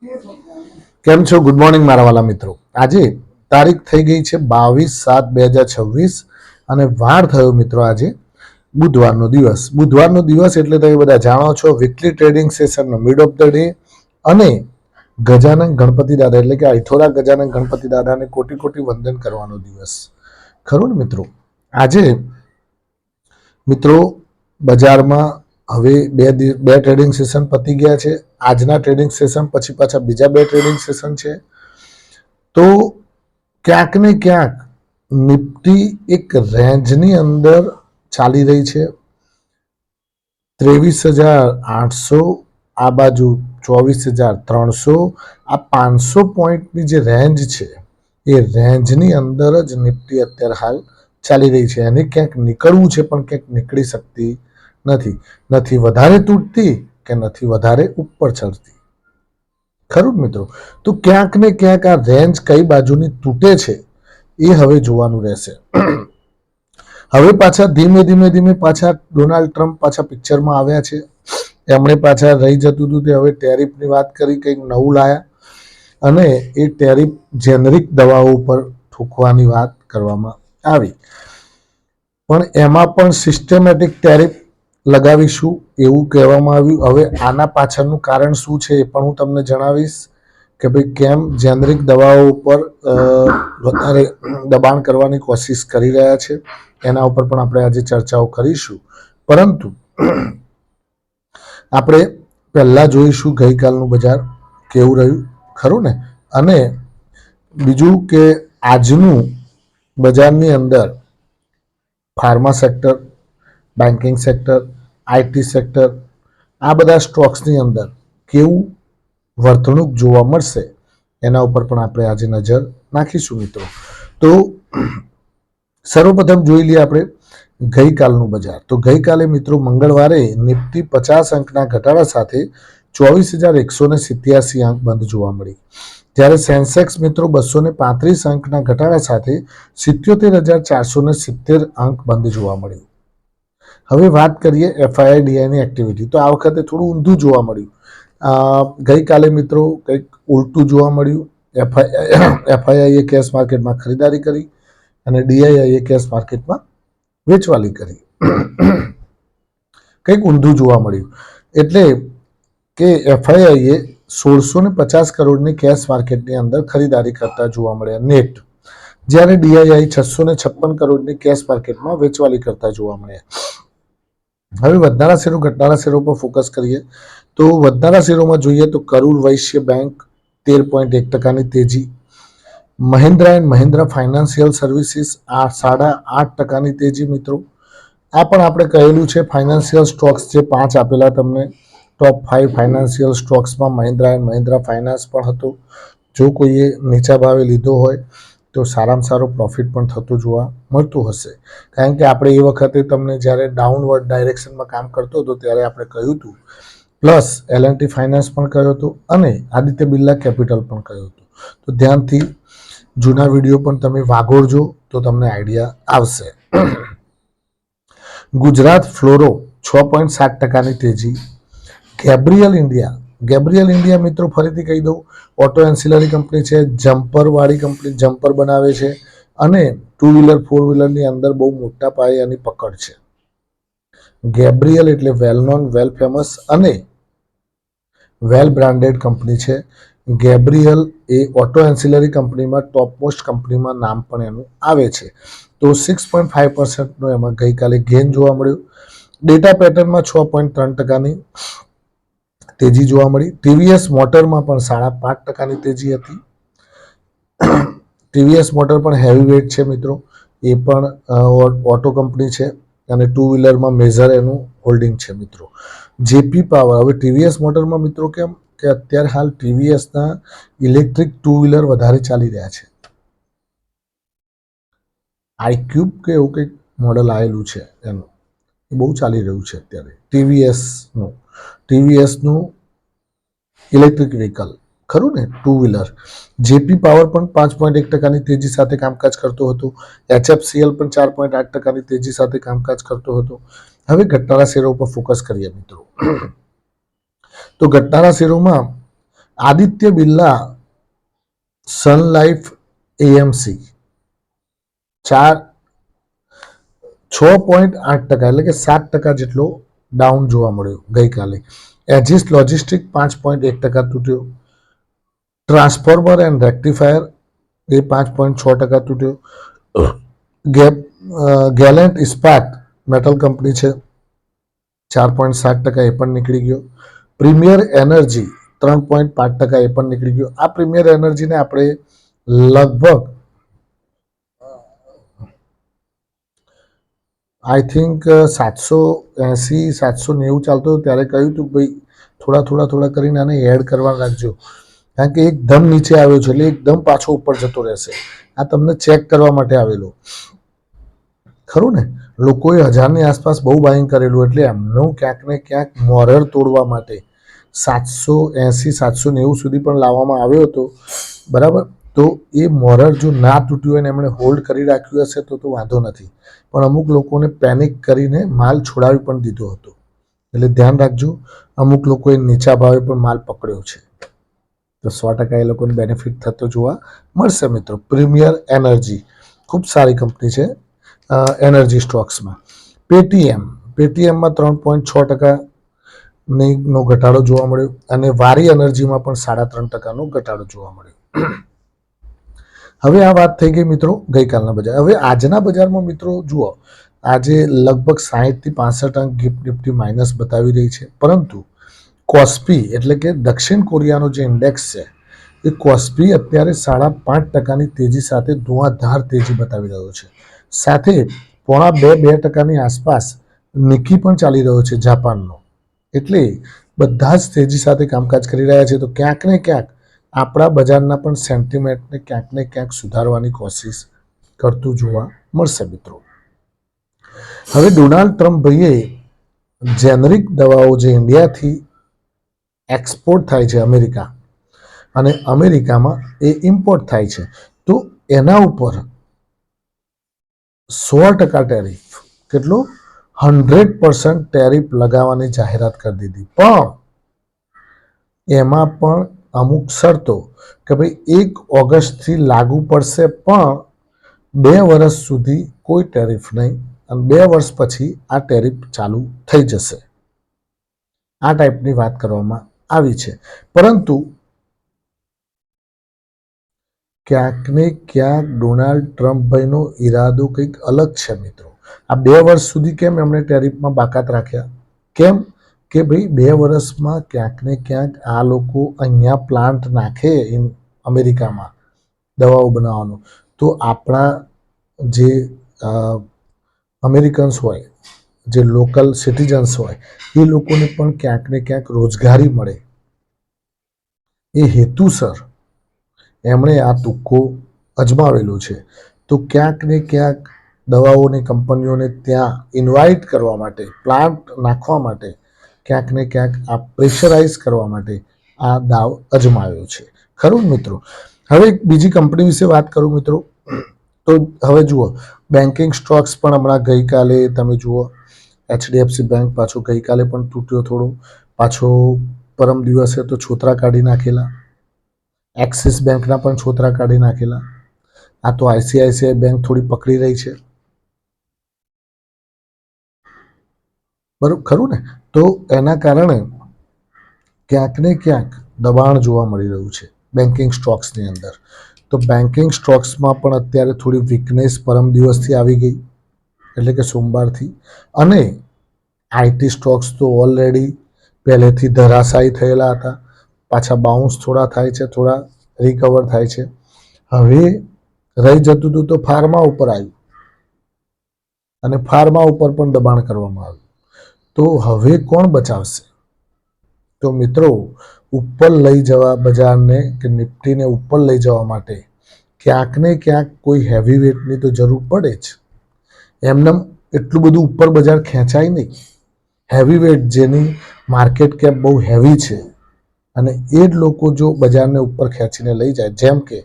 કેમ છો? Good morning મારા વાલા મિત્રો. આજે તારીખ થઈ ગઈ છે 22/7/2026 અને વાર થયો મિત્રો આજે બુધવારનો દિવસ. બુધવારનો દિવસ એટલે તમે બધા જાણો છો વીકલી ટ્રેડિંગ સેશનનો મિડ ઓફ ધ ડે અને ગજાનન ગણપતિ દાદા એટલે કે અઠોરા ગજાનન ગણપતિ દાદાને કોટી કોટી વંદન કરવાનો દિવસ. ખરું ને મિત્રો? આજે મિત્રો બજારમાં હવે બે ટ્રેડિંગ સેશન પતી ગયા છે. આજના ટ્રેડિંગ સેશન પછી પાછા બીજા બે ટ્રેડિંગ સેશન છે. તો ક્યાંક ને ક્યાંક નિફ્ટી એક રેન્જની અંદર ચાલી રહી છે. 23,800, આ બાજુ 24,300. આ 500 પોઈન્ટની જે રેન્જ છે એ રેન્જની અંદર જ નિફ્ટી અત્યારે હાલ ચાલી રહી છે. એને ક્યાંક નીકળવું છે પણ ક્યાંક નીકળી શકતી નથી વધારે તૂટતી કે નથી વધારે ઉપર ચડતી. ખરું મિત્રો? તો ક્યાંક ને ક્યાંક આ રેન્જ કઈ બાજુની તૂટે છે એ હવે જોવાનું રહેશે. હવે પાછા ધીમે પાછા ડોનાલ્ડ ટ્રમ્પ પાછા પિક્ચરમાં આવ્યા છે. એમણે પાછા રહી જતું હતું તે હવે ટેરિફની વાત કરી, કંઈક નવું લાયા અને એ ટેરિફ જેનરિક દવાઓ પર ઠોકવાની વાત કરવામાં આવી. પણ એમાં પણ સિસ્ટમેટિક ટેરિફ લગાવીશું એવું કહેવામાં આવ્યું. હવે આના પાછળનું કારણ શું છે એ પણ હું તમને જણાવીશ કે ભાઈ કેમ જેનરિક દવાઓ ઉપર વધારે દબાણ કરવાની કોશિશ કરી રહ્યા છે. એના ઉપર પણ આપણે આજે ચર્ચાઓ કરીશું. પરંતુ આપણે પહેલા જોઈશું ગઈકાલનું બજાર કેવું રહ્યું. ખરું ને? અને બીજું કે આજનું બજારની અંદર pharma sector, banking sector, IT sector, આ બધા સ્ટોક્સની અંદર કેવું વર્તણૂક જોવા મળશે એના ઉપર પણ આપણે આજે નજર નાખીશું મિત્રો. તો સર્વપ્રથમ જોઈ લઈએ આપણે ગઈકાલનું બજાર. તો ગઈકાલે મિત્રો મંગળવારે નિફ્ટી 50 અંકના ઘટાડા સાથે 24,187 અંક બંધ જોવા મળી. જ્યારે સેન્સેક્સ મિત્રો 235 અંકના ઘટાડા સાથે 77,470 અંક બંધ જોવા મળ્યું. હવે વાત કરીએ એફઆઈઆઈડીઆઈની એક્ટિવિટી. તો આ વખતે થોડું ઊંધું જોવા મળ્યું. ગઈકાલે મિત્રો કંઈક ઉલટું જોવા મળ્યું. એફઆઈઆઈએ કેશ માર્કેટમાં ખરીદારી કરી અને ડીઆઈઆઈએ કેશ માર્કેટમાં વેચવાલી કરી. કંઈક ઊંધું જોવા મળ્યું. એટલે કે એફઆઈઆઈએ 1,650 કરોડની કેશ માર્કેટની અંદર ખરીદારી કરતા જોવા મળ્યા નેટ, જ્યારે ડીઆઈઆઈ 656 કરોડની કેશ માર્કેટમાં વેચવાલી કરતા જોવા મળ્યા. હવે વધનારા શેરો ઘટનારા શેરો પર ફોકસ કરીએ તો વધનારા શેરોમાં જોઈએ તો કરુર વૈશ્ય બેંક 13.1% તેજી, Mahindra and Mahindra financial services 8.5% તેજી મિત્રો. આ પણ આપણે કહેલું છે ફાઇનાન્શિયલ સ્ટોક્સ જે 5 આપેલા તમને ટોપ 5 ફાઇનાન્શિયલ સ્ટોક્સમાં મહિન્દ્રા એન્ડ મહિન્દ્રા ફાઇનાન્સ પણ હતો. જો કોઈએ નીચા ભાવે લીધો હોય તો સારામાં સારો પ્રોફિટ પણ થતો જોવા મળતું હશે. કારણ કે આપણે એ વખતે તમને જ્યારે ડાઉનવર્ડ ડાયરેક્શનમાં કામ કરતો હતો ત્યારે આપણે કહ્યું હતું, પ્લસ એલએનટી ફાઇનાન્સ પણ કહ્યું હતું અને આદિત્ય બિરલા કેપિટલ પણ કહ્યું હતું. તો ધ્યાનથી જૂના વિડીયો પણ તમે વાગોળજો તો તમને આઈડિયા આવશે. ગુજરાત ફ્લોરો 6.7%ની તેજી. ગેબ્રિયલ ઇન્ડિયા મિત્રો ફરીથી કહી દઉં, ઓટો એન્સિલરી કંપની છે, જમ્પર વાળી કંપની, જમ્પર બનાવે છે અને 2 વ્હીલર 4 વ્હીલરની અંદર બહુ મોટા પાયે એની પકડ છે. ગેબ્રિયલ એટલે વેલ નોન, વેલ ફેમસ અને વેલ બ્રાન્ડેડ કંપની છે. ગેબ્રિયલ એ ઓટો એન્સિલરી કંપનીમાં ટોપ મોસ્ટ કંપનીમાં નામ પણ એનું આવે છે. તો 6.5%નો એમાં ગઈકાલે ગેઇન જોવા મળ્યું. ડેટા પેટર્નમાં 6.3%ની તેજી જોવા મળી. ટીવીએસ મોટરમાં પણ 5.5%ની તેજી હતી. ટીવીએસ મોટર પણ હેવી વેઇટ છે મિત્રો, એ પણ ઓટો કંપની છે અને 2 વ્હીલરમાં મેજર એનું હોલ્ડિંગ છે મિત્રો. જેપી પાવર, હવે ટીવીએસ મોટરમાં મિત્રો કેમ કે અત્યારે હાલ ટીવીએસના ઇલેક્ટ્રિક 2 વ્હીલર વધારે ચાલી રહ્યા છે. આઈક્યુબ કે એવું કંઈક મોડલ આવેલું છે એનું, એ બહુ ચાલી રહ્યું છે અત્યારે ટીવીએસનું ઇલેક્ટ્રિક વ્હીકલ. ખરું ને? 2 વ્હીલર. જેપી પાવર પણ 5.1%ની તેજી સાથે કામકાજ કરતો હતો. એચએફસીએલ પણ 4.8%ની તેજી સાથે કામકાજ કરતો હતો. હવે ઘટનારા શેરો ઉપર ફોકસ કરીએ મિત્રો. તો ઘટનારા શેરોમાં Aditya Birla sun life AMC 6.8% એટલે કે 7% જેટલો ડાઉન જોવા મળ્યો ગઈકાલે. એજિસ લોજિસ્ટિક 5.1% તૂટ્યો. ટ્રાન્સફોર્મર એન્ડ રેક્ટિફાયર એ 5.6% તૂટ્યો. ગેલેન્ટ ઇસ્પાત મેટલ કંપની છે 4.7% એ પણ નીકળી ગયો. પ્રીમિયર એનર્જી 3.5% એ પણ નીકળી ગયો. આ પ્રીમિયર એનર્જીને આપણે લગભગ આઈ થિંક 780-790 ચાલતો ત્યારે કહ્યું હતું ભાઈ થોડા કરીને આને એડ કરવા રાખજો, કારણ કે એકદમ નીચે આવ્યો છે એટલે એકદમ પાછો ઉપર જતો રહેશે. આ તમને ચેક કરવા માટે આવેલો ખરું ને. લોકોએ 1000ની આસપાસ બહુ બાઇંગ કરેલું એટલે એમનું ક્યાંક ને ક્યાંક મોરર તોડવા માટે 780-790 સુધી પણ લાવવામાં આવ્યો હતો, બરાબર. તો એ મોરર જો ના તૂટ્યું હોય ને એમણે હોલ્ડ કરી રાખ્યું હશે તો વાંધો નથી, પણ અમુક લોકોને પેનિક કરીને માલ છોડાવી પણ દીધો હતો. એટલે ધ્યાન રાખજો, અમુક લોકોએ નીચા ભાવે પણ માલ પકડ્યો છે, તો 100% એ લોકોને બેનિફિટ થતો જોવા મળશે મિત્રો. પ્રીમિયર એનર્જી ખૂબ સારી કંપની છે એનર્જી સ્ટોક્સમાં. પેટીએમમાં 3.6% નો ઘટાડો જોવા મળ્યો અને વારી એનર્જીમાં પણ 3.5% ઘટાડો જોવા મળ્યો. હવે આ વાત થઈ ગઈ મિત્રો ગઈકાલના બજાર. હવે આજના બજારમાં મિત્રો જુઓ, આજે લગભગ 60-65 અંક ગિફ્ટ નિફ્ટી માઇનસ બતાવી રહી છે, પરંતુ કોસ્પી એટલે કે દક્ષિણ કોરિયાનો જે ઇન્ડેક્સ છે એ કોસ્પી અત્યારે 5.5%ની તેજી સાથે ધુઆધાર તેજી બતાવી રહ્યો છે. સાથે 0.5-2% આસપાસ નિકી પણ ચાલી રહ્યો છે જાપાનનો. એટલે બધા જ તેજી સાથે કામકાજ કરી રહ્યા છે. તો ક્યાંક ને ક્યાંક આપણા બજારના પણ સેન્ટિમેન્ટને ક્યાંક ને ક્યાંક સુધારવાની કોશિશ કરતું જોવા મળશે મિત્રો. હવે ડોનાલ્ડ ટ્રમ્પ ભાઈએ જેનરિક દવાઓ જે ઇન્ડિયાથી એક્સપોર્ટ થાય છે અમેરિકા અને અમેરિકામાં એ ઇમ્પોર્ટ થાય છે, તો એના ઉપર 100% ટેરિફ, કેટલું 100% ટેરિફ લગાવવાની જાહેરાત કરી દીધી. પણ એમાં પણ અમુક શરતો કે ભાઈ 1 ઓગસ્ટથી લાગુ પડશે, પણ 2 વર્ષ સુધી કોઈ ટેરિફ નહીં અને 2 વર્ષ પછી આ ટેરિફ ચાલુ થઈ જશે. આ ટાઈપની વાત કરવામાં આવી છે. પરંતુ ક્યાંક ને ક્યાંક ડોનાલ્ડ ટ્રમ્પભાઈનો ઈરાદો કંઈક અલગ છે મિત્રો. આ 2 વર્ષ સુધી કેમ એમણે ટેરિફમાં બાકાત રાખ્યા? કેમ કે ભાઈ 2 વર્ષમાં ક્યાંક ને ક્યાંક આ લોકો અહીંયા પ્લાન્ટ નાખે અમેરિકામાં દવાઓ બનાવવાનો, તો આપણા જે અમેરિકન્સ હોય, જે લોકલ સિટીઝન્સ હોય, એ લોકોને પણ ક્યાંક ને ક્યાંક રોજગારી મળે. એ હેતુસર એમણે આ તુક્કો અજમાવેલો છે. તો ક્યાંક ને ક્યાંક દવાઓની કંપનીઓને ત્યાં ઇન્વાઇટ કરવા માટે, પ્લાન્ટ નાખવા માટે, ક્યાંક ને ક્યાંક આ પ્રેશરાઇઝ કરવા માટે આ દાવ અજમાવ્યો છે, ખરું મિત્રો. હવે એક બીજી કંપની વિશે વાત કરું મિત્રો, તો હવે જુઓ બેન્કિંગ સ્ટોક્સ પણ હમણાં ગઈકાલે તમે જુઓ HDFC બેંક પાછો ગઈકાલે પણ તૂટ્યો થોડો, પાછો પરમ દિવસે તો છોતરા કાઢી નાખેલા. એક્સિસ બેંકના પણ છોતરા કાઢી નાખેલા. આ તો ICICI બેંક થોડી પકડી રહી છે, બરોબર ખરું ને. તો એના કારણે ક્યાંક ને ક્યાંક દબાણ જોવા મળી રહ્યું છે બેન્કિંગ સ્ટોક્સની અંદર. તો બેન્કિંગ સ્ટોક્સમાં પણ અત્યારે થોડી વીકનેસ પરમ દિવસથી આવી ગઈ, એટલે કે સોમવારથી. અને IT સ્ટોક્સ તો ઓલરેડી પહેલેથી ધરાશાયી થયેલા હતા, પાછા બાઉન્સ થોડા થાય છે, થોડા રિકવર થાય છે. હવે રહી જતું હતું તો ફાર્મા ઉપર આવ્યું અને ફાર્મા ઉપર પણ દબાણ કરવામાં આવ્યું. તો હવે કોણ બચાવશે? તો મિત્રો ઉપર લઈ જવા બજારને કે નિફ્ટીને ઉપર લઈ જવા માટે ક્યાંક ને ક્યાંક કોઈ હેવી વેટની તો જરૂર પડે જ. એમને એટલું બધું ઉપર બજાર ખેંચાય નહીં. હેવી વેટ જેની માર્કેટ કેપ બહુ હેવી છે અને એ જ લોકો જો બજારને ઉપર ખેંચીને લઈ જાય, જેમ કે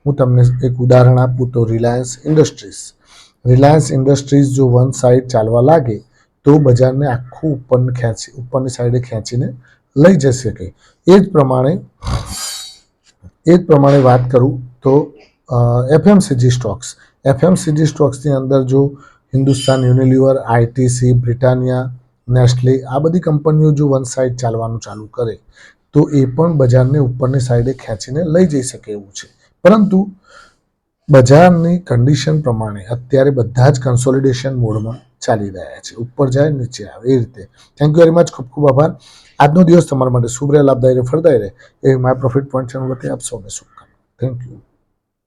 હું તમને એક ઉદાહરણ આપું તો રિલાયન્સ ઇન્ડસ્ટ્રીઝ જો વન સાઈડ ચાલવા લાગે તો બજારને આખું ઉપરની સાઈડે ખેંચીને લઈ જઈ શકે. એ જ પ્રમાણે વાત કરું તો એફએમસીજી સ્ટોક્સની અંદર જો Hindustan Unilever, ITC, Britannia, Nestle આ બધી કંપનીઓ જો વન સાઇડ ચાલવાનું ચાલુ કરે તો એ પણ બજારને ઉપરની સાઈડે ખેંચીને લઈ જઈ શકે એવું છે. પરંતુ બજારની કન્ડિશન પ્રમાણે અત્યારે બધા જ કન્સોલિડેશન મોડમાં ચાલી રહ્યા છે. ઉપર જાય નીચે આવે એ રીતે. Thank you very much. ખૂબ ખૂબ આભાર. આજનો દિવસ તમારા માટે શુભ રહે, લાભદાયી રહે, ફળદાયી રહે એ માય પ્રોફિટ પોઈન્ટ ચેનલ વતી આપ સૌને શુભકામના. Thank you.